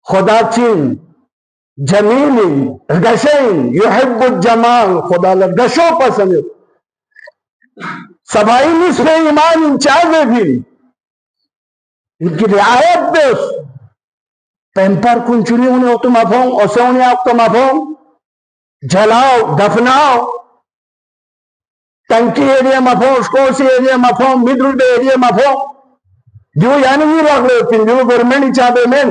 خدا چین جمیلی گشین یحب الجمال خدا لگشو پسند سبائی نصف ایمان انچاہے بھی ان کی رعایت بیس پیمپر کنچنی انہیں تو مفہوم اسے انہیں آپ تو مفہوم جلاؤ دفناؤ ٹنکی ایریا مفہوم اسکوسی ایریا مفہوم مدر بے ایریا مفہوم جو یعنی یہ رکھ لیتے ہیں جو گورنمنٹ چاہتے ہیں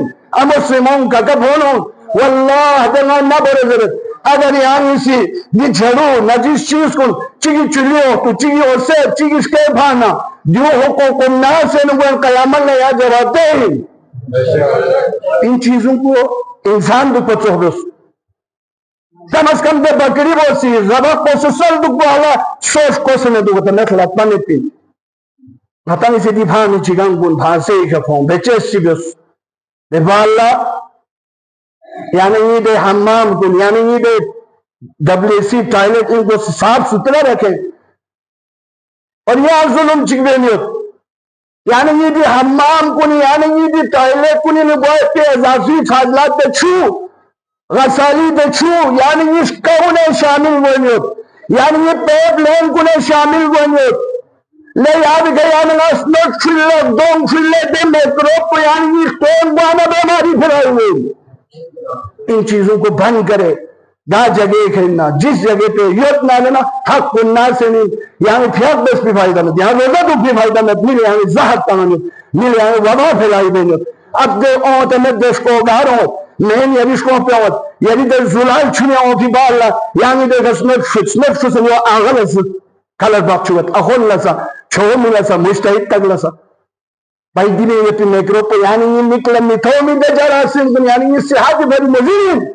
مسلموں کا کب ہونوں واللہ دلنا نہ بڑے ضرورت اگر یہاں اسی یہ جھڑو نجیس چیز کو چگی چلیو تو چگی اور سے چگی اس کے بھانا جو حقوق الناس سے نبوان قیامت نے یا جراتے ہیں ان چیزوں کو انسان دو پچھو بس کم از کم دے بکری بوسی زبا کو سسل دو بوالا سوش کو سنے دو گتا نخلات پانے پی نتانی سے دی بھانی چگان گون بھانسے ہی کفوں بیچے سی بس دے بالا یعنی یہ دے حمام کن یعنی یہ دے WC ٹائلٹ ان کو صاف ستھرا رکھیں اور یہ ظلم چکوے نیت یعنی یہ دے حمام کن یعنی یہ دے ٹائلٹ کن انہیں بہت کے اضافی فاضلات دے چھو غسالی دے چھو یعنی اس کونے شامل ہوئے نیت یعنی یہ پیپ لین کنے شامل ہوئے نیت لے یاد گئے یعنی اسنٹ کھلے دون کھلے دے میکروب کو یعنی یہ کون بانا بیماری پھرائی ہوئی ان چیزوں کو بند کرے دا جگہ کھلنا جس جگہ پہ یوت نہ لینا حق الناس سے نہیں یعنی پھیاق بس بھی فائدہ نہیں یہاں روزہ تو بھی فائدہ نہیں میرے یعنی زہد تمانی میرے یعنی وبا پھیلائی دیں اب دے اوت میں دش کو گار ہو میں یعنی اس کو پیوت یعنی دے زلال چھنے اوتی بالا یعنی دے سنف شسن یو آغل سے کلر باق چھوت اخون لسا چھو ملسا مستحید تک لسا بھائی دینے یہ پی میکرو پہ یعنی یہ نکلن میں تو میں دے جارا سنگن یعنی یہ صحت بھری مزید